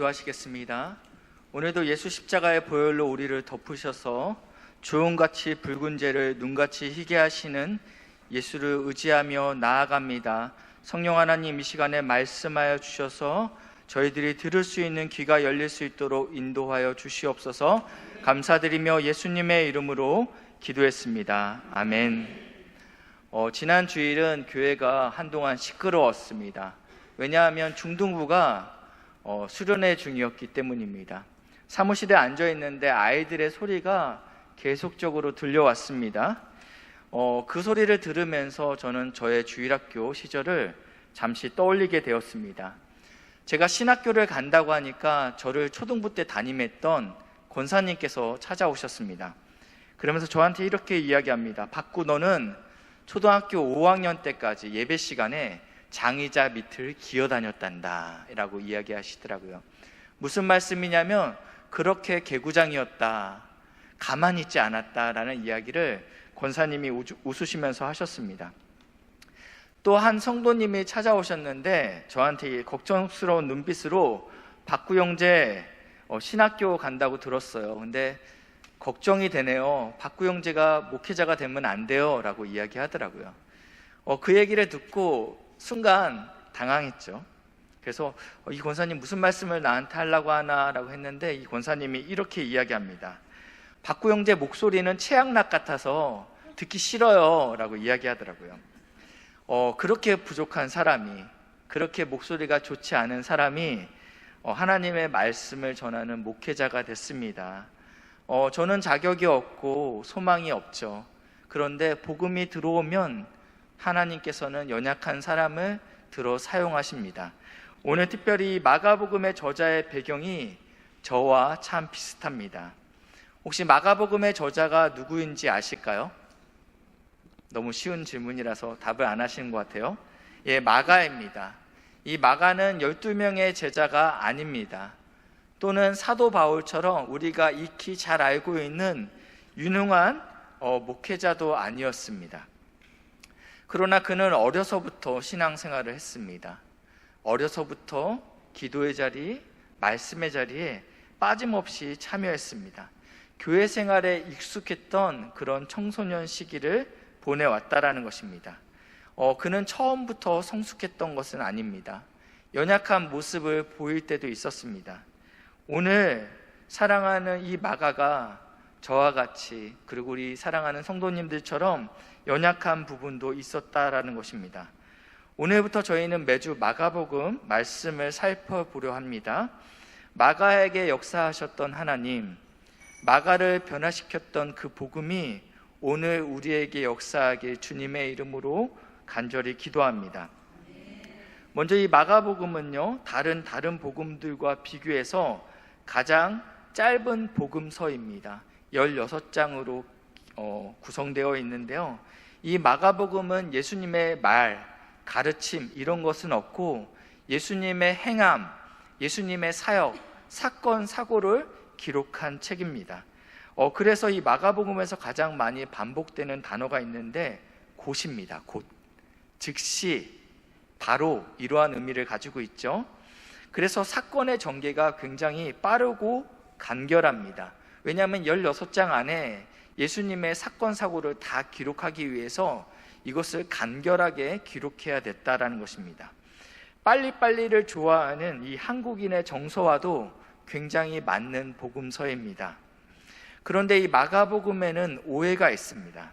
기도하시겠습니다. 오늘도 예수 십자가의 보혈로 우리를 덮으셔서 주홍같이 붉은 죄를 눈같이 희게 하시는 예수를 의지하며 나아갑니다. 성령 하나님, 이 시간에 말씀하여 주셔서 저희들이 들을 수 있는 귀가 열릴 수 있도록 인도하여 주시옵소서. 감사드리며 예수님의 이름으로 기도했습니다. 아멘. 지난 주일은 교회가 한동안 시끄러웠습니다. 왜냐하면 중등부가 수련회 중이었기 때문입니다. 사무실에 앉아 있는데 아이들의 소리가 계속적으로 들려왔습니다. 그 소리를 들으면서 저는 저의 주일학교 시절을 잠시 떠올리게 되었습니다. 제가 신학교를 간다고 하니까 저를 초등부 때 담임했던 권사님께서 찾아오셨습니다. 그러면서 저한테 이렇게 이야기합니다. 박구, 너는 초등학교 5학년 때까지 예배 시간에 장의자 밑을 기어다녔단다 라고 이야기하시더라고요. 무슨 말씀이냐면 그렇게 개구장이었다, 가만히 있지 않았다라는 이야기를 권사님이 웃으시면서 하셨습니다. 또 한 성도님이 찾아오셨는데 저한테 걱정스러운 눈빛으로 박구 형제 신학교 간다고 들었어요. 근데 걱정이 되네요. 박구 형제가 목회자가 되면 안 돼요 라고 이야기하더라고요. 그 얘기를 듣고 순간 당황했죠. 그래서 이 권사님 무슨 말씀을 나한테 하려고 하나 라고 했는데 이 권사님이 이렇게 이야기합니다. 박구 형제 목소리는 최양락 같아서 듣기 싫어요 라고 이야기하더라고요. 그렇게 부족한 사람이, 그렇게 목소리가 좋지 않은 사람이 하나님의 말씀을 전하는 목회자가 됐습니다. 저는 자격이 없고 소망이 없죠. 그런데 복음이 들어오면 하나님께서는 연약한 사람을 들어 사용하십니다. 오늘 특별히 마가복음의 저자의 배경이 저와 참 비슷합니다. 혹시 마가복음의 저자가 누구인지 아실까요? 너무 쉬운 질문이라서 답을 안 하시는 것 같아요. 예, 마가입니다. 이 마가는 12명의 제자가 아닙니다. 또는 사도 바울처럼 우리가 익히 잘 알고 있는 유능한 목회자도 아니었습니다. 그러나 그는 어려서부터 신앙생활을 했습니다. 어려서부터 기도의 자리, 말씀의 자리에 빠짐없이 참여했습니다. 교회 생활에 익숙했던 그런 청소년 시기를 보내왔다라는 것입니다. 그는 처음부터 성숙했던 것은 아닙니다. 연약한 모습을 보일 때도 있었습니다. 오늘 사랑하는 이 마가가 저와 같이, 그리고 우리 사랑하는 성도님들처럼 연약한 부분도 있었다라는 것입니다. 오늘부터 저희는 매주 마가복음 말씀을 살펴보려 합니다. 마가에게 역사하셨던 하나님, 마가를 변화시켰던 그 복음이 오늘 우리에게 역사하길 주님의 이름으로 간절히 기도합니다. 먼저 이 마가복음은요, 다른 복음들과 비교해서 가장 짧은 복음서입니다. 16장으로 구성되어 있는데요. 이 마가복음은 예수님의 말, 가르침 이런 것은 없고 예수님의 행함, 예수님의 사역, 사건, 사고를 기록한 책입니다. 그래서 이 마가복음에서 가장 많이 반복되는 단어가 있는데 곧입니다. 곧, 즉시, 바로 이러한 의미를 가지고 있죠. 그래서 사건의 전개가 굉장히 빠르고 간결합니다. 왜냐하면 16장 안에 예수님의 사건, 사고를 다 기록하기 위해서 이것을 간결하게 기록해야 됐다라는 것입니다. 빨리빨리를 좋아하는 이 한국인의 정서와도 굉장히 맞는 복음서입니다. 그런데 이 마가복음에는 오해가 있습니다.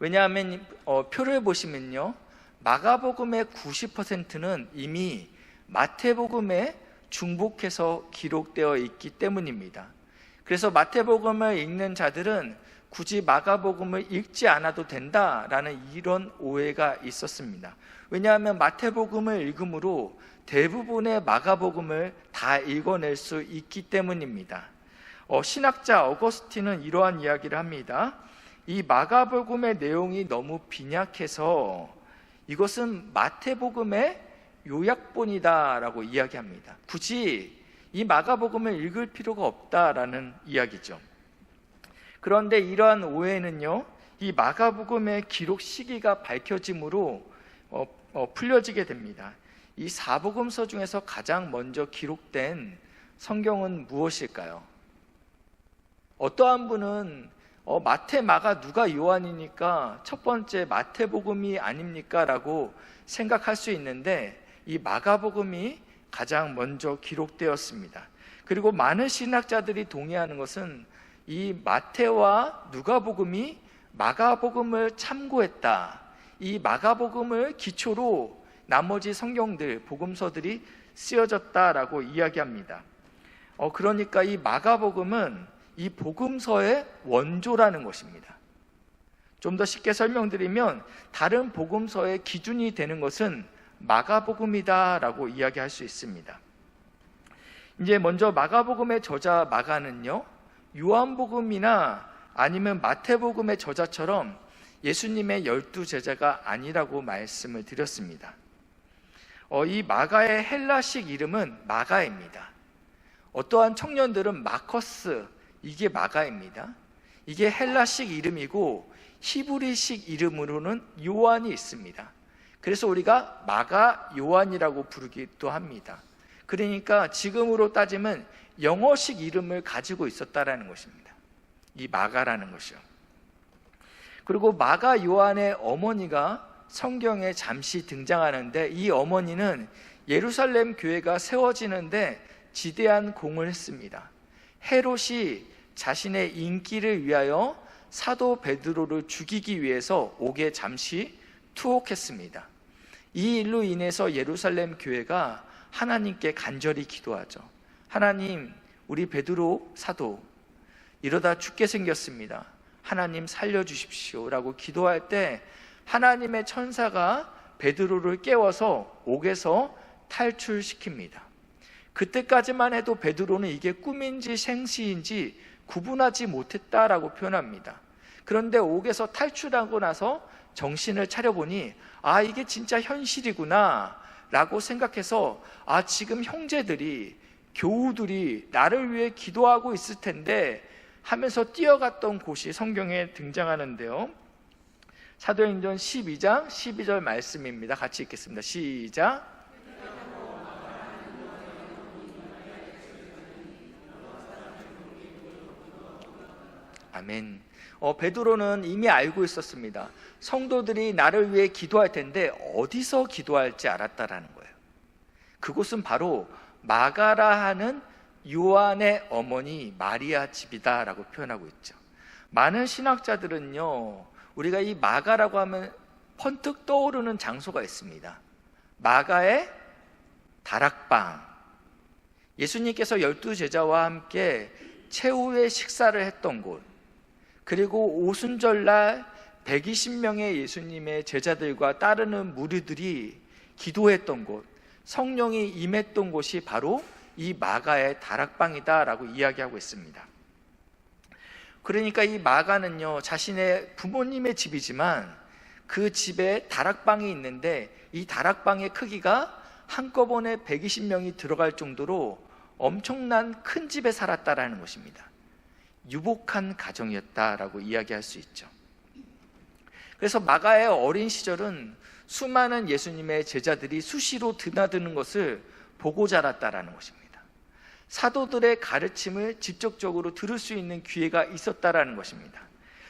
왜냐하면 표를 보시면요, 마가복음의 90%는 이미 마태복음에 중복해서 기록되어 있기 때문입니다. 그래서 마태복음을 읽는 자들은 굳이 마가복음을 읽지 않아도 된다라는 이런 오해가 있었습니다. 왜냐하면 마태복음을 읽음으로 대부분의 마가복음을 다 읽어낼 수 있기 때문입니다. 신학자 어거스틴은 이러한 이야기를 합니다. 이 마가복음의 내용이 너무 빈약해서 이것은 마태복음의 요약본이다라고 이야기합니다. 굳이 이 마가복음을 읽을 필요가 없다라는 이야기죠. 그런데 이러한 오해는요, 이 마가복음의 기록 시기가 밝혀짐으로 풀려지게 됩니다. 이 사복음서 중에서 가장 먼저 기록된 성경은 무엇일까요? 어떠한 분은 마태, 마가, 누가, 요한이니까 첫 번째 마태복음이 아닙니까? 라고 생각할 수 있는데 이 마가복음이 가장 먼저 기록되었습니다. 그리고 많은 신학자들이 동의하는 것은 이 마태와 누가복음이 마가복음을 참고했다. 이 마가복음을 기초로 나머지 성경들, 복음서들이 쓰여졌다라고 이야기합니다. 그러니까 이 마가복음은 이 복음서의 원조라는 것입니다. 좀 더 쉽게 설명드리면 다른 복음서의 기준이 되는 것은 마가복음이다라고 이야기할 수 있습니다. 이제 먼저 마가복음의 저자 마가는요, 요한복음이나 아니면 마태복음의 저자처럼 예수님의 12제자가 아니라고 말씀을 드렸습니다. 이 마가의 헬라식 이름은 마가입니다. 어떠한 청년들은 마커스, 이게 마가입니다. 이게 헬라식 이름이고 히브리식 이름으로는 요한이 있습니다. 그래서 우리가 마가 요한이라고 부르기도 합니다. 그러니까 지금으로 따지면 영어식 이름을 가지고 있었다라는 것입니다. 이 마가라는 것이요. 그리고 마가 요한의 어머니가 성경에 잠시 등장하는데 이 어머니는 예루살렘 교회가 세워지는데 지대한 공을 했습니다. 헤롯이 자신의 인기를 위하여 사도 베드로를 죽이기 위해서 옥에 잠시 투옥했습니다. 이 일로 인해서 예루살렘 교회가 하나님께 간절히 기도하죠. 하나님, 우리 베드로 사도 이러다 죽게 생겼습니다. 하나님 살려주십시오 라고 기도할 때 하나님의 천사가 베드로를 깨워서 옥에서 탈출시킵니다. 그때까지만 해도 베드로는 이게 꿈인지 생시인지 구분하지 못했다라고 표현합니다. 그런데 옥에서 탈출하고 나서 정신을 차려보니 이게 진짜 현실이구나 라고 생각해서 지금 형제들이, 교우들이 나를 위해 기도하고 있을 텐데 하면서 뛰어갔던 곳이 성경에 등장하는데요, 사도행전 12장 12절 말씀입니다. 같이 읽겠습니다. 시작. 아멘. 베드로는 이미 알고 있었습니다. 성도들이 나를 위해 기도할 텐데 어디서 기도할지 알았다라는 거예요. 그곳은 바로 마가라 하는 요한의 어머니 마리아 집이다라고 표현하고 있죠. 많은 신학자들은요, 우리가 이 마가라고 하면 번뜩 떠오르는 장소가 있습니다. 마가의 다락방. 예수님께서 12제자와 함께 최후의 식사를 했던 곳, 그리고 오순절날 120명의 예수님의 제자들과 따르는 무리들이 기도했던 곳, 성령이 임했던 곳이 바로 이 마가의 다락방이다라고 이야기하고 있습니다. 그러니까 이 마가는요, 자신의 부모님의 집이지만 그 집에 다락방이 있는데 이 다락방의 크기가 한꺼번에 120명이 들어갈 정도로 엄청난 큰 집에 살았다라는 것입니다. 유복한 가정이었다라고 이야기할 수 있죠. 그래서 마가의 어린 시절은 수많은 예수님의 제자들이 수시로 드나드는 것을 보고 자랐다라는 것입니다. 사도들의 가르침을 직접적으로 들을 수 있는 기회가 있었다라는 것입니다.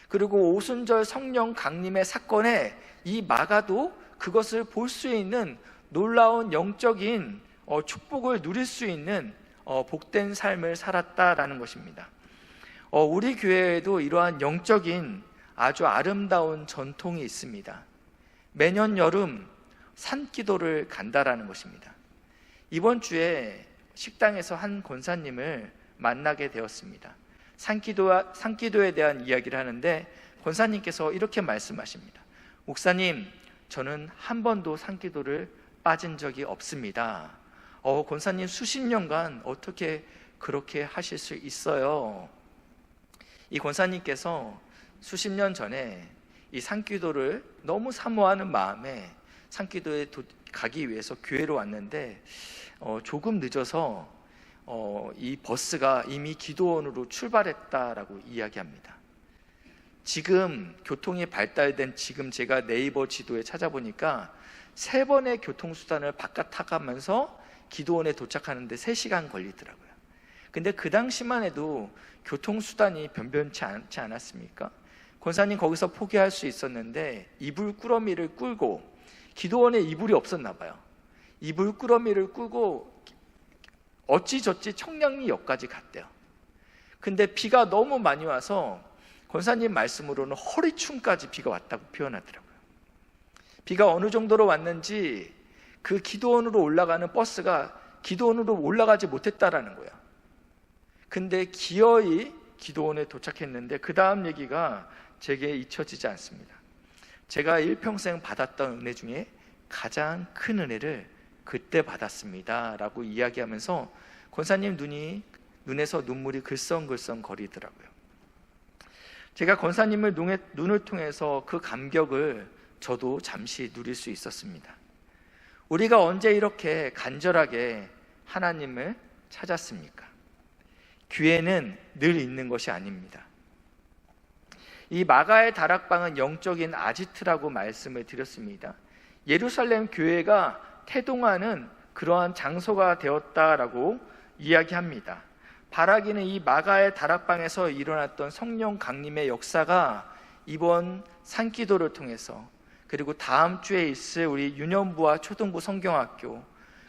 그리고 오순절 성령 강림의 사건에 이 마가도 그것을 볼 수 있는 놀라운 영적인 축복을 누릴 수 있는 복된 삶을 살았다라는 것입니다. 우리 교회에도 이러한 영적인 아주 아름다운 전통이 있습니다. 매년 여름 산기도를 간다라는 것입니다. 이번 주에 식당에서 한 권사님을 만나게 되었습니다. 산기도에 대한 이야기를 하는데 권사님께서 이렇게 말씀하십니다. 목사님, 저는 한 번도 산기도를 빠진 적이 없습니다. 권사님 수십 년간 어떻게 그렇게 하실 수 있어요? 이 권사님께서 수십 년 전에 이 산기도를 너무 사모하는 마음에 산기도에 가기 위해서 교회로 왔는데 조금 늦어서 이 버스가 이미 기도원으로 출발했다라고 이야기합니다. 지금 교통이 발달된 지금 제가 네이버 지도에 찾아보니까 3번의 교통수단을 바깥 타가면서 기도원에 도착하는데 3시간 걸리더라고요. 근데 그 당시만 해도 교통수단이 변변치 않지 않았습니까? 권사님 거기서 포기할 수 있었는데 이불 꾸러미를 끌고, 기도원에 이불이 없었나 봐요. 이불 꾸러미를 끌고 어찌저찌 청량리역까지 갔대요. 근데 비가 너무 많이 와서 권사님 말씀으로는 허리춤까지 비가 왔다고 표현하더라고요. 비가 어느 정도로 왔는지 그 기도원으로 올라가는 버스가 기도원으로 올라가지 못했다라는 거예요. 근데 기어이 기도원에 도착했는데 그 다음 얘기가 제게 잊혀지지 않습니다. 제가 일평생 받았던 은혜 중에 가장 큰 은혜를 그때 받았습니다 라고 이야기하면서 권사님 눈에서 눈물이 글썽글썽 거리더라고요. 제가 권사님을 눈을 통해서 그 감격을 저도 잠시 누릴 수 있었습니다. 우리가 언제 이렇게 간절하게 하나님을 찾았습니까? 기회는 늘 있는 것이 아닙니다. 이 마가의 다락방은 영적인 아지트라고 말씀을 드렸습니다. 예루살렘 교회가 태동하는 그러한 장소가 되었다라고 이야기합니다. 바라기는 이 마가의 다락방에서 일어났던 성령 강림의 역사가 이번 산기도를 통해서, 그리고 다음 주에 있을 우리 유년부와 초등부 성경학교,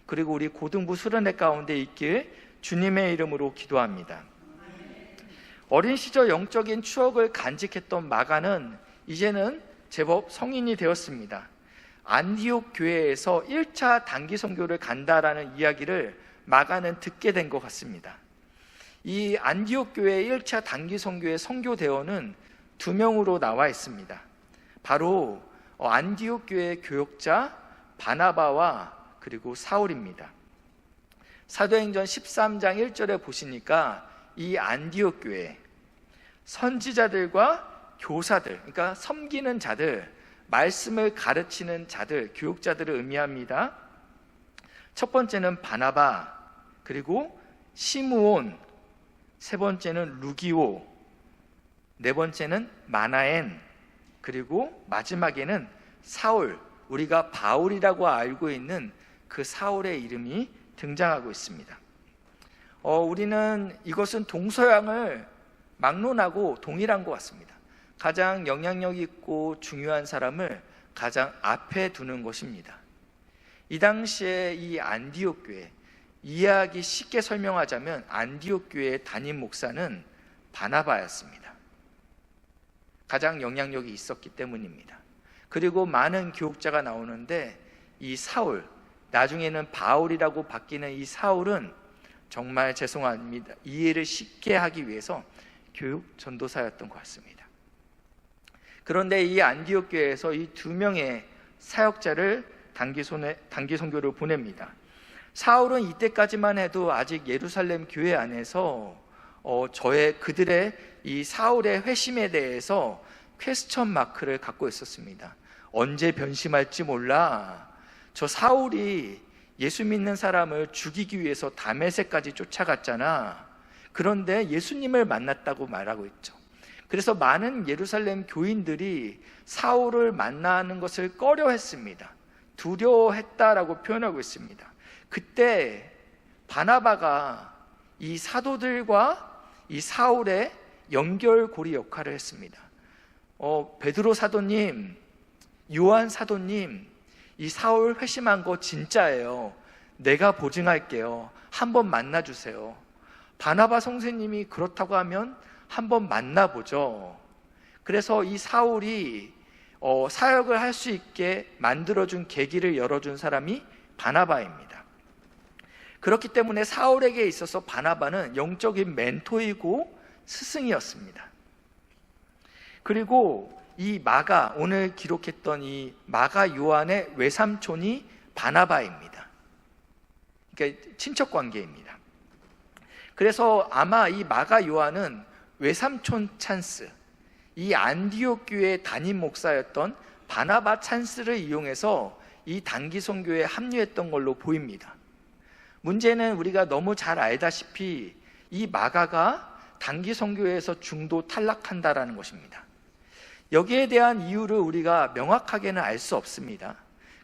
그리고 우리 고등부 수련회 가운데 있길 주님의 이름으로 기도합니다. 어린 시절 영적인 추억을 간직했던 마가는 이제는 제법 성인이 되었습니다. 안디옥 교회에서 1차 단기 선교를 간다라는 이야기를 마가는 듣게 된 것 같습니다. 이 안디옥 교회 1차 단기 선교의 선교 대원은 2명으로 나와 있습니다. 바로 안디옥 교회의 교역자 바나바와 그리고 사울입니다. 사도행전 13장 1절에 보시니까 이 안디옥 교회 선지자들과 교사들, 그러니까 섬기는 자들, 말씀을 가르치는 자들, 교육자들을 의미합니다. 첫 번째는 바나바, 그리고 시므온, 세 번째는 루기오, 네 번째는 마나엔, 그리고 마지막에는 사울, 우리가 바울이라고 알고 있는 그 사울의 이름이 등장하고 있습니다. 우리는 이것은 동서양을 막론하고 동일한 것 같습니다. 가장 영향력 있고 중요한 사람을 가장 앞에 두는 것입니다. 이 당시에 이 안디옥 교회, 이해하기 쉽게 설명하자면 안디옥 교회의 담임 목사는 바나바였습니다. 가장 영향력이 있었기 때문입니다. 그리고 많은 교육자가 나오는데 이 사울, 나중에는 바울이라고 바뀌는 이 사울은 정말 죄송합니다. 이해를 쉽게 하기 위해서 교육 전도사였던 것 같습니다. 그런데 이 안디옥 교회에서 이 2명의 사역자를 단기 선교를 보냅니다. 사울은 이때까지만 해도 아직 예루살렘 교회 안에서 그들의 이 사울의 회심에 대해서 퀘스천 마크를 갖고 있었습니다. 언제 변심할지 몰라. 저 사울이 예수 믿는 사람을 죽이기 위해서 다메섹까지 쫓아갔잖아. 그런데 예수님을 만났다고 말하고 있죠. 그래서 많은 예루살렘 교인들이 사울을 만나는 것을 꺼려했습니다. 두려워했다라고 표현하고 있습니다. 그때 바나바가 이 사도들과 이 사울의 연결고리 역할을 했습니다. 베드로 사도님, 요한 사도님, 이 사울 회심한 거 진짜예요. 내가 보증할게요. 한번 만나주세요. 바나바 선생님이 그렇다고 하면 한번 만나보죠. 그래서 이 사울이 사역을 할 수 있게 만들어준 계기를 열어준 사람이 바나바입니다. 그렇기 때문에 사울에게 있어서 바나바는 영적인 멘토이고 스승이었습니다. 그리고 이 마가, 오늘 기록했던 이 마가 요한의 외삼촌이 바나바입니다. 그러니까 친척 관계입니다. 그래서 아마 이 마가 요한은 외삼촌 찬스, 이 안디옥 교회의 담임 목사였던 바나바 찬스를 이용해서 이 단기 선교에 합류했던 걸로 보입니다. 문제는 우리가 너무 잘 알다시피 이 마가가 단기 선교에서 중도 탈락한다라는 것입니다. 여기에 대한 이유를 우리가 명확하게는 알 수 없습니다.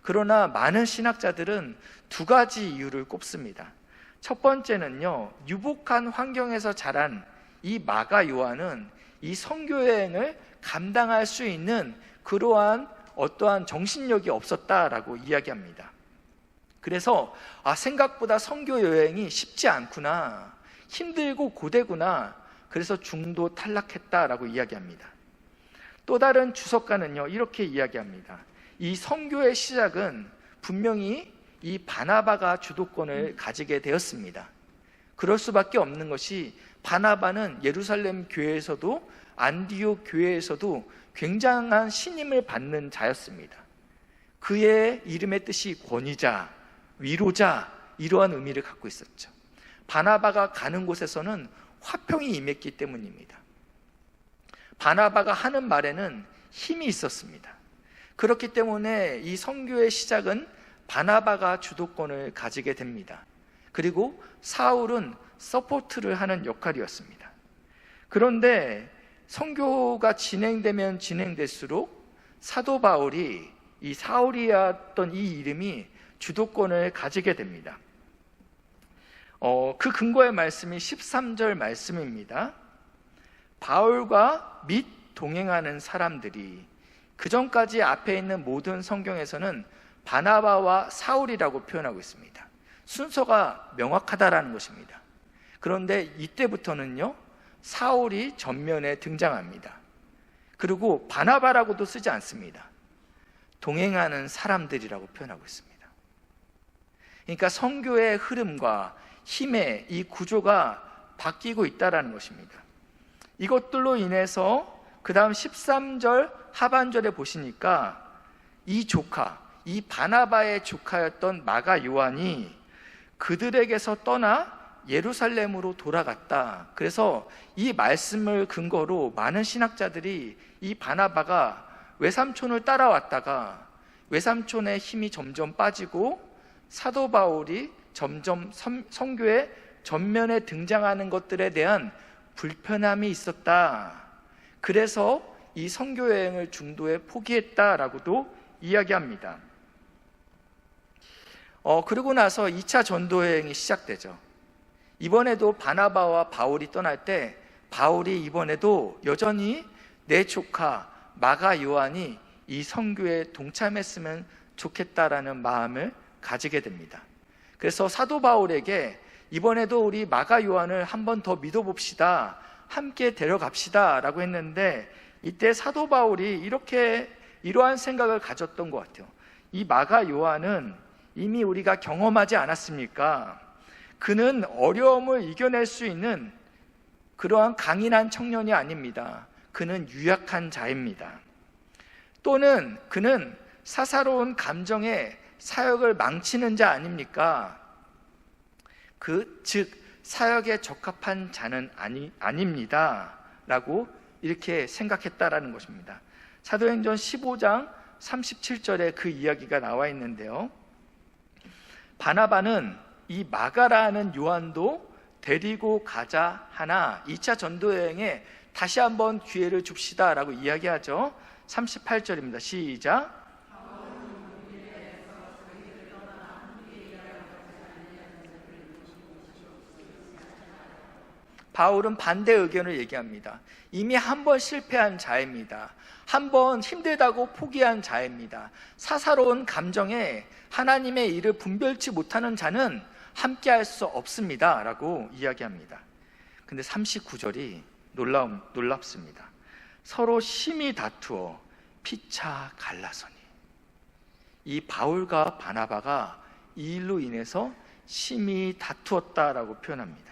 그러나 많은 신학자들은 두 가지 이유를 꼽습니다. 첫 번째는요, 유복한 환경에서 자란 이 마가 요한은 이 선교여행을 감당할 수 있는 그러한 어떠한 정신력이 없었다라고 이야기합니다. 그래서 생각보다 선교 여행이 쉽지 않구나, 힘들고 고되구나, 그래서 중도 탈락했다라고 이야기합니다. 또 다른 주석가는요, 이렇게 이야기합니다. 이 선교의 시작은 분명히 이 바나바가 주도권을 가지게 되었습니다. 그럴 수밖에 없는 것이, 바나바는 예루살렘 교회에서도 안디옥 교회에서도 굉장한 신임을 받는 자였습니다. 그의 이름의 뜻이 권위자, 위로자, 이러한 의미를 갖고 있었죠. 바나바가 가는 곳에서는 화평이 임했기 때문입니다. 바나바가 하는 말에는 힘이 있었습니다. 그렇기 때문에 이 선교의 시작은 바나바가 주도권을 가지게 됩니다. 그리고 사울은 서포트를 하는 역할이었습니다. 그런데 선교가 진행되면 진행될수록 사도 바울이, 이 사울이었던 이 이름이 주도권을 가지게 됩니다. 그 근거의 말씀이 13절 말씀입니다. 바울과 및 동행하는 사람들이, 그 전까지 앞에 있는 모든 성경에서는 바나바와 사울이라고 표현하고 있습니다. 순서가 명확하다라는 것입니다. 그런데 이때부터는요, 사울이 전면에 등장합니다. 그리고 바나바라고도 쓰지 않습니다. 동행하는 사람들이라고 표현하고 있습니다. 그러니까 선교의 흐름과 힘의 이 구조가 바뀌고 있다는 것입니다. 이것들로 인해서 그 다음 13절 하반절에 보시니까 이 조카, 이 바나바의 조카였던 마가 요한이 그들에게서 떠나 예루살렘으로 돌아갔다. 그래서 이 말씀을 근거로 많은 신학자들이 이 바나바가 외삼촌을 따라왔다가 외삼촌의 힘이 점점 빠지고 사도 바울이 점점 선교의 전면에 등장하는 것들에 대한 불편함이 있었다. 그래서 이 선교 여행을 중도에 포기했다라고도 이야기합니다. 그러고 나서 2차 전도 여행이 시작되죠. 이번에도 바나바와 바울이 떠날 때 바울이 이번에도 여전히 내 조카 마가 요한이 이 선교에 동참했으면 좋겠다라는 마음을 가지게 됩니다. 그래서 사도 바울에게 이번에도 우리 마가 요한을 한 번 더 믿어봅시다, 함께 데려갑시다 라고 했는데, 이때 사도 바울이 이러한 생각을 가졌던 것 같아요. 이 마가 요한은 이미 우리가 경험하지 않았습니까? 그는 어려움을 이겨낼 수 있는 그러한 강인한 청년이 아닙니다. 그는 유약한 자입니다. 또는 그는 사사로운 감정에 사역을 망치는 자 아닙니까? 즉 사역에 적합한 자는 아닙니다 라고 이렇게 생각했다라는 것입니다. 사도행전 15장 37절에 그 이야기가 나와 있는데요, 바나바는 이 마가라는 요한도 데리고 가자 하나 2차 전도여행에 다시 한번 기회를 줍시다 라고 이야기하죠. 38절입니다. 시작. 바울은 반대 의견을 얘기합니다. 이미 한 번 실패한 자입니다. 한 번 힘들다고 포기한 자입니다. 사사로운 감정에 하나님의 일을 분별치 못하는 자는 함께할 수 없습니다 라고 이야기합니다. 근데 39절이 놀랍습니다. 서로 심히 다투어 피차 갈라서니. 이 바울과 바나바가 이 일로 인해서 심히 다투었다라고 표현합니다.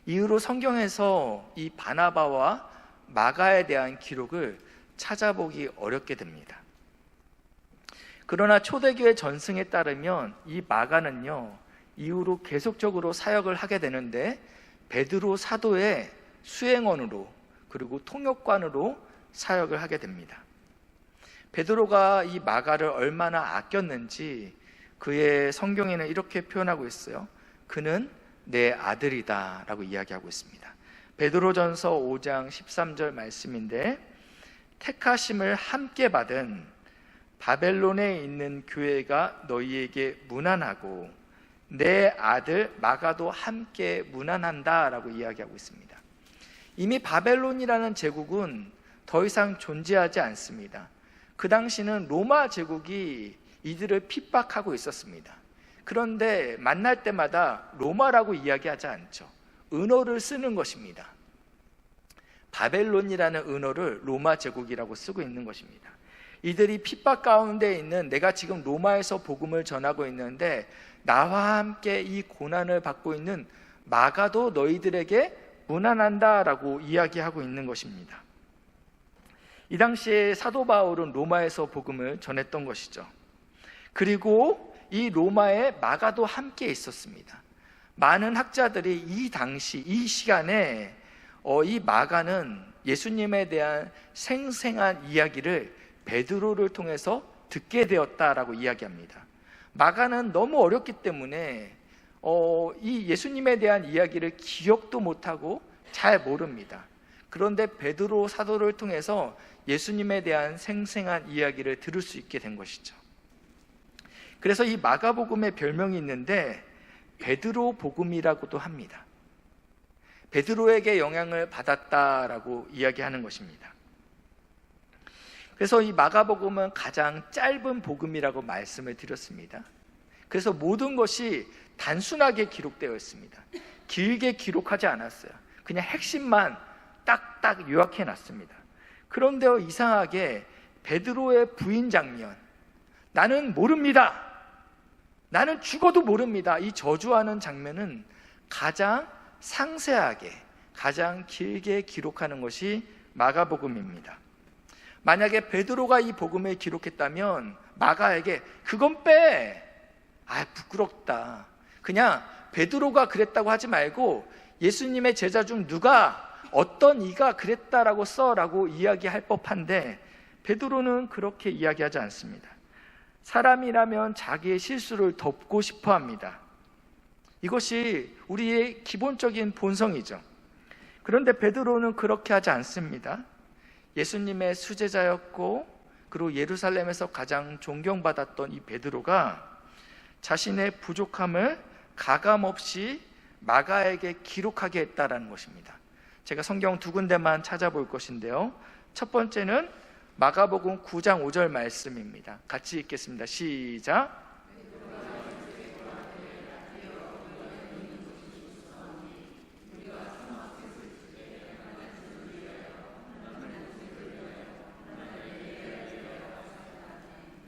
이후로 성경에서 이 바나바와 마가에 대한 기록을 찾아보기 어렵게 됩니다. 그러나 초대교회 전승에 따르면 이 마가는요, 이후로 계속적으로 사역을 하게 되는데 베드로 사도의 수행원으로 그리고 통역관으로 사역을 하게 됩니다. 베드로가 이 마가를 얼마나 아꼈는지 그의 성경에는 이렇게 표현하고 있어요. 그는 내 아들이다 라고 이야기하고 있습니다. 베드로전서 5장 13절 말씀인데, 택하심을 함께 받은 바벨론에 있는 교회가 너희에게 문안하고 내 아들 마가도 함께 문안한다라고 이야기하고 있습니다. 이미 바벨론이라는 제국은 더 이상 존재하지 않습니다. 그 당시는 로마 제국이 이들을 핍박하고 있었습니다. 그런데 만날 때마다 로마라고 이야기하지 않죠. 은어를 쓰는 것입니다. 바벨론이라는 은어를 로마 제국이라고 쓰고 있는 것입니다. 이들이 핍박 가운데 있는, 내가 지금 로마에서 복음을 전하고 있는데 나와 함께 이 고난을 받고 있는 마가도 너희들에게 문안한다라고 이야기하고 있는 것입니다. 이 당시에 사도 바울은 로마에서 복음을 전했던 것이죠. 그리고 이 로마에 마가도 함께 있었습니다. 많은 학자들이 이 당시, 이 시간에 이 마가는 예수님에 대한 생생한 이야기를 베드로를 통해서 듣게 되었다라고 이야기합니다. 마가는 너무 어렸기 때문에 이 예수님에 대한 이야기를 기억도 못하고 잘 모릅니다. 그런데 베드로 사도를 통해서 예수님에 대한 생생한 이야기를 들을 수 있게 된 것이죠. 그래서 이 마가복음의 별명이 있는데 베드로 복음이라고도 합니다. 베드로에게 영향을 받았다라고 이야기하는 것입니다. 그래서 이 마가복음은 가장 짧은 복음이라고 말씀을 드렸습니다. 그래서 모든 것이 단순하게 기록되어 있습니다. 길게 기록하지 않았어요. 그냥 핵심만 딱딱 요약해 놨습니다. 그런데 이상하게 베드로의 부인 장면, 나는 모릅니다, 나는 죽어도 모릅니다, 이 저주하는 장면은 가장 상세하게, 가장 길게 기록하는 것이 마가복음입니다. 만약에 베드로가 이 복음을 기록했다면 마가에게 그건 빼, 부끄럽다, 그냥 베드로가 그랬다고 하지 말고 예수님의 제자 중 누가, 어떤 이가 그랬다라고 써라고 이야기할 법한데 베드로는 그렇게 이야기하지 않습니다. 사람이라면 자기의 실수를 덮고 싶어 합니다. 이것이 우리의 기본적인 본성이죠. 그런데 베드로는 그렇게 하지 않습니다. 예수님의 수제자였고 그리고 예루살렘에서 가장 존경받았던 이 베드로가 자신의 부족함을 가감없이 마가에게 기록하게 했다라는 것입니다. 제가 성경 두 군데만 찾아볼 것인데요, 첫 번째는 마가복음 9장 5절 말씀입니다. 같이 읽겠습니다. 시작.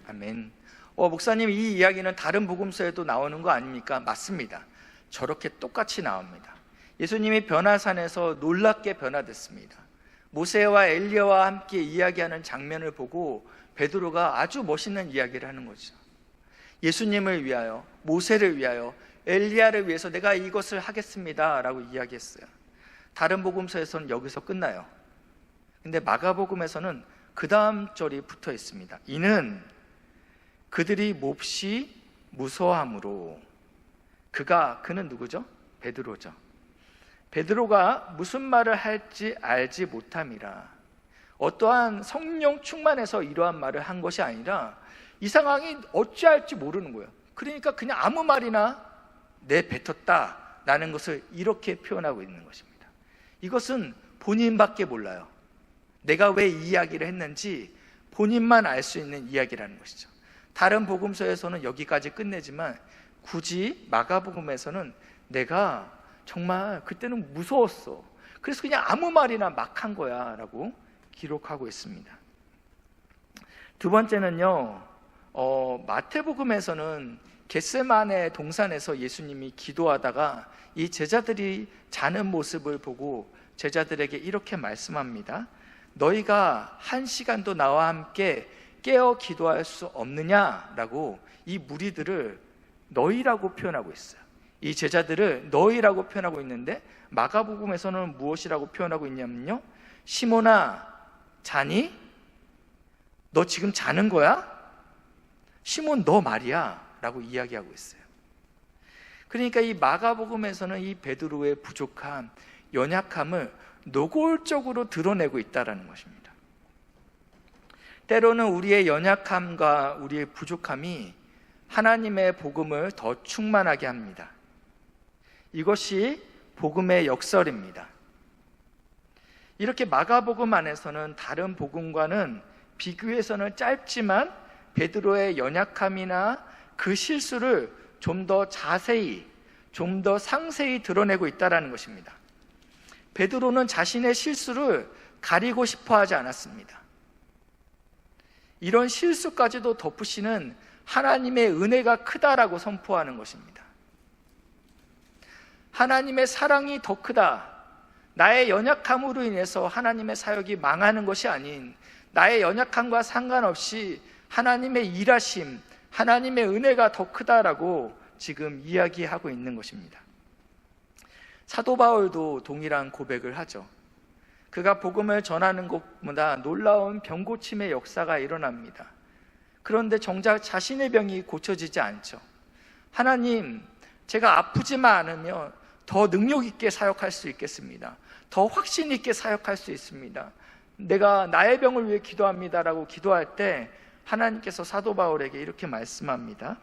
아멘. 목사님, 이 이야기는 다른 복음서에도 나오는 거 아닙니까? 맞습니다. 저렇게 똑같이 나옵니다. 예수님이 변화산에서 놀랍게 변화됐습니다. 모세와 엘리야와 함께 이야기하는 장면을 보고 베드로가 아주 멋있는 이야기를 하는 거죠. 예수님을 위하여, 모세를 위하여, 엘리야를 위해서 내가 이것을 하겠습니다 라고 이야기했어요. 다른 복음서에서는 여기서 끝나요. 근데 마가복음에서는 그 다음 절이 붙어 있습니다. 이는 그들이 몹시 무서워함으로, 그는 누구죠? 베드로죠. 베드로가 무슨 말을 할지 알지 못함이라. 어떠한 성령 충만해서 이러한 말을 한 것이 아니라 이 상황이 어찌할지 모르는 거예요. 그러니까 그냥 아무 말이나 내뱉었다라는 것을 이렇게 표현하고 있는 것입니다. 이것은 본인밖에 몰라요. 내가 왜 이 이야기를 했는지 본인만 알 수 있는 이야기라는 것이죠. 다른 복음서에서는 여기까지 끝내지만 굳이 마가복음에서는 내가 정말 그때는 무서웠어, 그래서 그냥 아무 말이나 막 한 거야 라고 기록하고 있습니다. 두 번째는요, 마태복음에서는 겟세마네 동산에서 예수님이 기도하다가 이 제자들이 자는 모습을 보고 제자들에게 이렇게 말씀합니다. 너희가 1시간도 나와 함께 깨어 기도할 수 없느냐라고 이 무리들을 너희라고 표현하고 있어요. 이 제자들을 너희라고 표현하고 있는데 마가복음에서는 무엇이라고 표현하고 있냐면요, 시몬아 자니? 너 지금 자는 거야? 시몬 너 말이야 라고 이야기하고 있어요. 그러니까 이 마가복음에서는 이 베드로의 부족함, 연약함을 노골적으로 드러내고 있다는 것입니다. 때로는 우리의 연약함과 우리의 부족함이 하나님의 복음을 더 충만하게 합니다. 이것이 복음의 역설입니다. 이렇게 마가복음 안에서는 다른 복음과는 비교해서는 짧지만 베드로의 연약함이나 그 실수를 좀 더 자세히, 좀 더 상세히 드러내고 있다는 것입니다. 베드로는 자신의 실수를 가리고 싶어 하지 않았습니다. 이런 실수까지도 덮으시는 하나님의 은혜가 크다라고 선포하는 것입니다. 하나님의 사랑이 더 크다. 나의 연약함으로 인해서 하나님의 사역이 망하는 것이 아닌 나의 연약함과 상관없이 하나님의 일하심, 하나님의 은혜가 더 크다라고 지금 이야기하고 있는 것입니다. 사도 바울도 동일한 고백을 하죠. 그가 복음을 전하는 것보다 놀라운 병고침의 역사가 일어납니다. 그런데 정작 자신의 병이 고쳐지지 않죠. 하나님, 제가 아프지만 않으면 더 능력 있게 사역할 수 있겠습니다. 더 확신 있게 사역할 수 있습니다. 내가 나의 병을 위해 기도합니다라고 기도할 때 하나님께서 사도 바울에게 이렇게 말씀합니다.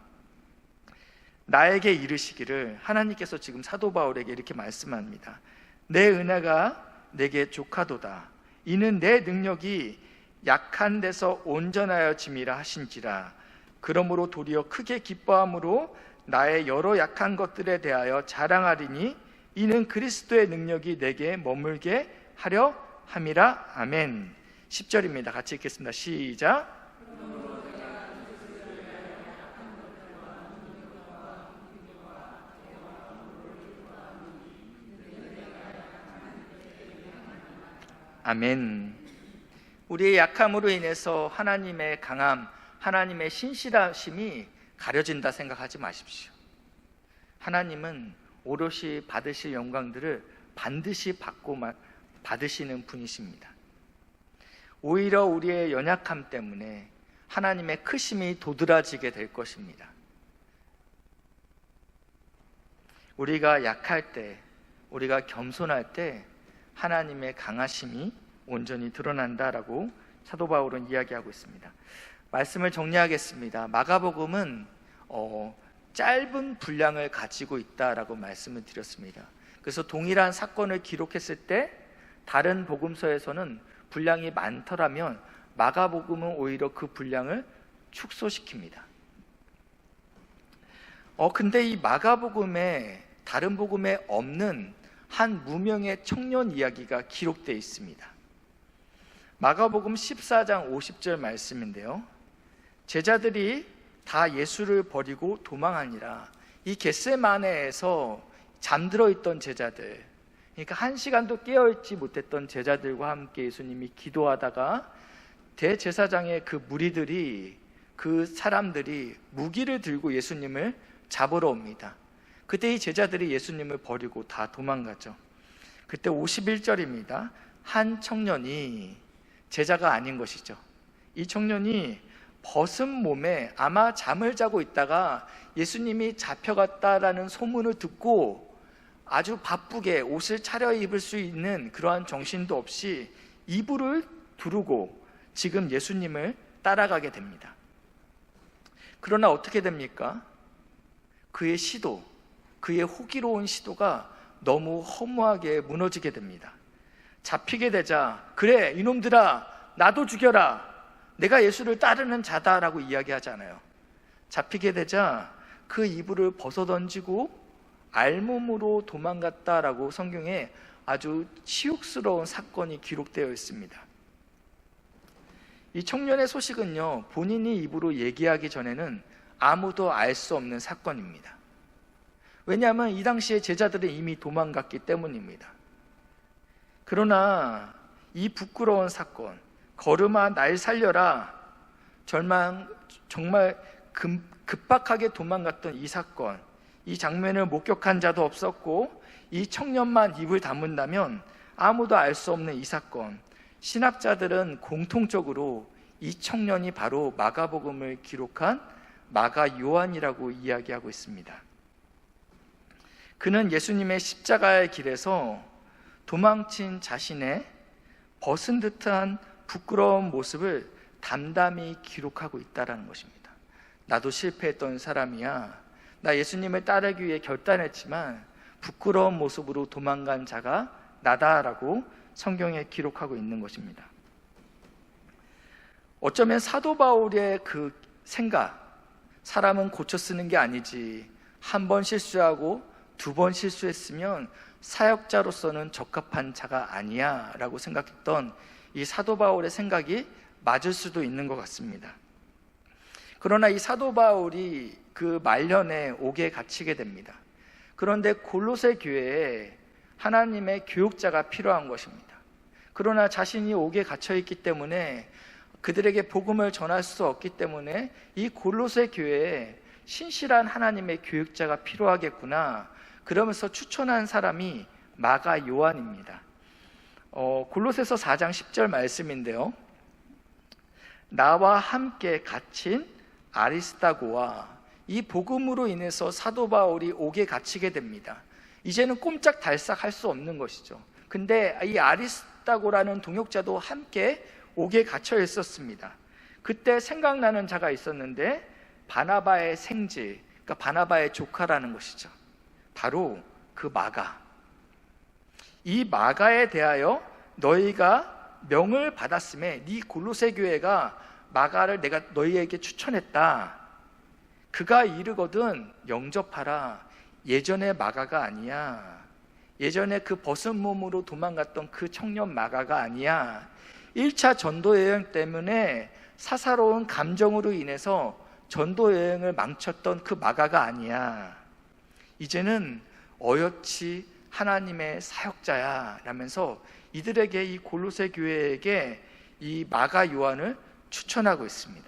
나에게 이르시기를, 하나님께서 지금 사도 바울에게 이렇게 말씀합니다. 내 은혜가 내게 족하도다. 이는 내 능력이 약한 데서 온전하여 짐이라 하신지라. 그러므로 도리어 크게 기뻐함으로 나의 여러 약한 것들에 대하여 자랑하리니 이는 그리스도의 능력이 내게 머물게 하려 함이라. 아멘. 10절입니다. 같이 읽겠습니다. 시작. 아멘. 우리의 약함으로 인해서 하나님의 강함, 하나님의 신실하심이 가려진다 생각하지 마십시오. 하나님은 오롯이 받으실 영광들을 반드시 받으시는 분이십니다. 오히려 우리의 연약함 때문에 하나님의 크심이 도드라지게 될 것입니다. 우리가 약할 때, 우리가 겸손할 때 하나님의 강하심이 온전히 드러난다라고 사도 바울은 이야기하고 있습니다. 말씀을 정리하겠습니다. 마가복음은 짧은 분량을 가지고 있다라고 말씀을 드렸습니다. 그래서 동일한 사건을 기록했을 때 다른 복음서에서는 분량이 많더라면 마가복음은 오히려 그 분량을 축소시킵니다. 근데 이 마가복음에 다른 복음에 없는 한 무명의 청년 이야기가 기록되어 있습니다. 마가복음 14장 50절 말씀인데요. 제자들이 다 예수를 버리고 도망하니라. 이 겟세마네에서 잠들어 있던 제자들, 그러니까 한 시간도 깨어있지 못했던 제자들과 함께 예수님이 기도하다가 대제사장의 그 무리들이, 그 사람들이 무기를 들고 예수님을 잡으러 옵니다. 그때 이 제자들이 예수님을 버리고 다 도망가죠. 그때 51절입니다. 한 청년이, 제자가 아닌 것이죠, 이 청년이 벗은 몸에 아마 잠을 자고 있다가 예수님이 잡혀갔다라는 소문을 듣고 아주 바쁘게 옷을 차려입을 수 있는 그러한 정신도 없이 이불을 두르고 지금 예수님을 따라가게 됩니다. 그러나 어떻게 됩니까? 그의 시도, 그의 호기로운 시도가 너무 허무하게 무너지게 됩니다. 잡히게 되자, 그래 이놈들아 나도 죽여라, 내가 예수를 따르는 자다라고 이야기하잖아요. 잡히게 되자 그 이불을 벗어던지고 알몸으로 도망갔다라고 성경에 아주 치욕스러운 사건이 기록되어 있습니다. 이 청년의 소식은요, 본인이 입으로 얘기하기 전에는 아무도 알 수 없는 사건입니다. 왜냐하면 이 당시에 제자들은 이미 도망갔기 때문입니다. 그러나 이 부끄러운 사건, 걸음아 날 살려라, 정말 급박하게 도망갔던 이 사건, 이 장면을 목격한 자도 없었고 이 청년만 입을 다문다면 아무도 알 수 없는 이 사건, 신학자들은 공통적으로 이 청년이 바로 마가복음을 기록한 마가 요한이라고 이야기하고 있습니다. 그는 예수님의 십자가의 길에서 도망친 자신의 벗은 듯한 부끄러운 모습을 담담히 기록하고 있다는 것입니다. 나도 실패했던 사람이야. 나 예수님을 따르기 위해 결단했지만 부끄러운 모습으로 도망간 자가 나다라고 성경에 기록하고 있는 것입니다. 어쩌면 사도 바울의 그 생각, 사람은 고쳐 쓰는 게 아니지, 한 번 실수하고 두 번 실수했으면 사역자로서는 적합한 자가 아니야 라고 생각했던 이 사도 바울의 생각이 맞을 수도 있는 것 같습니다. 그러나 이 사도 바울이 그 말년에 옥에 갇히게 됩니다. 그런데 골로새 교회에 하나님의 교육자가 필요한 것입니다. 그러나 자신이 옥에 갇혀 있기 때문에 그들에게 복음을 전할 수 없기 때문에 이 골로새 교회에 신실한 하나님의 교육자가 필요하겠구나, 그러면서 추천한 사람이 마가 요한입니다. 골로새서 4장 10절 말씀인데요, 나와 함께 갇힌 아리스다고와, 이 복음으로 인해서 사도 바울이 옥에 갇히게 됩니다. 이제는 꼼짝달싹 할 수 없는 것이죠. 근데 이 아리스다고라는 동역자도 함께 옥에 갇혀 있었습니다. 그때 생각나는 자가 있었는데 바나바의 생지, 그러니까 바나바의 조카라는 것이죠. 바로 그 마가. 이 마가에 대하여 너희가 명을 받았음에 네 골로새 교회가 마가를 내가 너희에게 추천했다. 그가 이르거든 영접하라. 예전의 마가가 아니야. 예전에 그 벗은 몸으로 도망갔던 그 청년 마가가 아니야. 1차 전도 여행 때문에 사사로운 감정으로 인해서 전도 여행을 망쳤던 그 마가가 아니야. 이제는 어여치 하나님의 사역자야 라면서 이들에게, 이 골로새 교회에게 이 마가 요한을 추천하고 있습니다.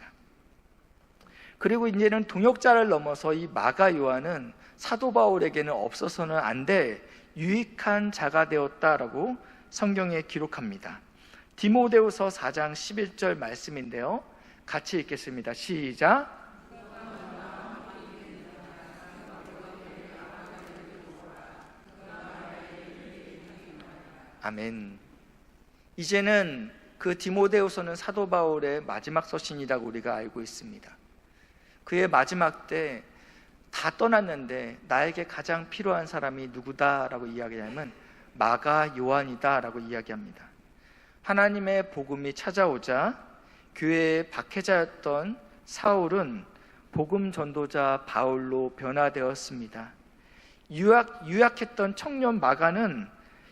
그리고 이제는 동역자를 넘어서 이 마가 요한은 사도 바울에게는 없어서는 안 될 유익한 자가 되었다라고 성경에 기록합니다. 디모데후서 4장 11절 말씀인데요, 같이 읽겠습니다. 시작. 아멘. 이제는 그 디모데후서는 사도 바울의 마지막 서신이라고 우리가 알고 있습니다. 그의 마지막 때 다 떠났는데 나에게 가장 필요한 사람이 누구다라고 이야기하면 마가 요한이다라고 이야기합니다. 하나님의 복음이 찾아오자 교회의 박해자였던 사울은 복음 전도자 바울로 변화되었습니다. 유약했던 청년 마가는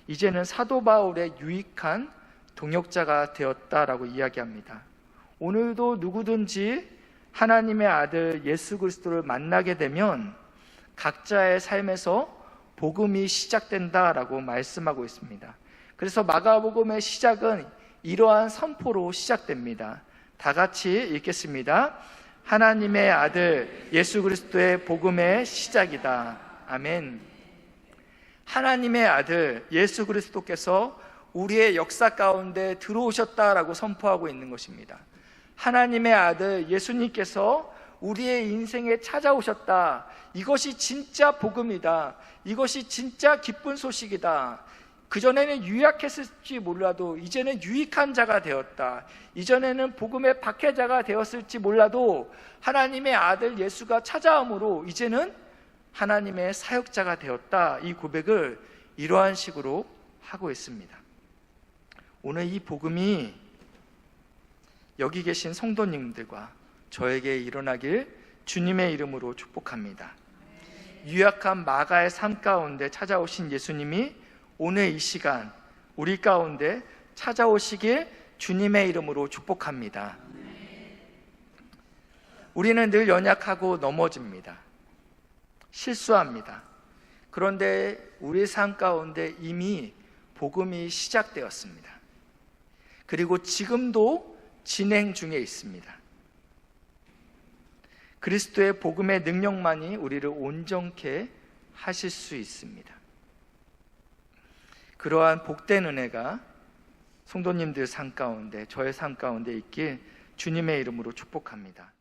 이제는 사도 바울의 유익한 동역자가 되었다라고 이야기합니다. 오늘도 누구든지 하나님의 아들 예수 그리스도를 만나게 되면 각자의 삶에서 복음이 시작된다라고 말씀하고 있습니다. 그래서 마가복음의 시작은 이러한 선포로 시작됩니다. 다 같이 읽겠습니다. 하나님의 아들 예수 그리스도의 복음의 시작이다. 아멘. 하나님의 아들 예수 그리스도께서 우리의 역사 가운데 들어오셨다라고 선포하고 있는 것입니다. 하나님의 아들 예수님께서 우리의 인생에 찾아오셨다. 이것이 진짜 복음이다. 이것이 진짜 기쁜 소식이다. 그전에는 유약했을지 몰라도 이제는 유익한 자가 되었다. 이전에는 복음의 박해자가 되었을지 몰라도 하나님의 아들 예수가 찾아옴으로 이제는 하나님의 사역자가 되었다. 이 고백을 이러한 식으로 하고 있습니다. 오늘 이 복음이 여기 계신 성도님들과 저에게 일어나길 주님의 이름으로 축복합니다. 유약한 마가의 삶 가운데 찾아오신 예수님이 오늘 이 시간 우리 가운데 찾아오시길 주님의 이름으로 축복합니다. 우리는 늘 연약하고 넘어집니다. 실수합니다. 그런데 우리의 삶 가운데 이미 복음이 시작되었습니다. 그리고 지금도 진행 중에 있습니다. 그리스도의 복음의 능력만이 우리를 온전케 하실 수 있습니다. 그러한 복된 은혜가 성도님들 삶 가운데, 저의 삶 가운데 있길 주님의 이름으로 축복합니다.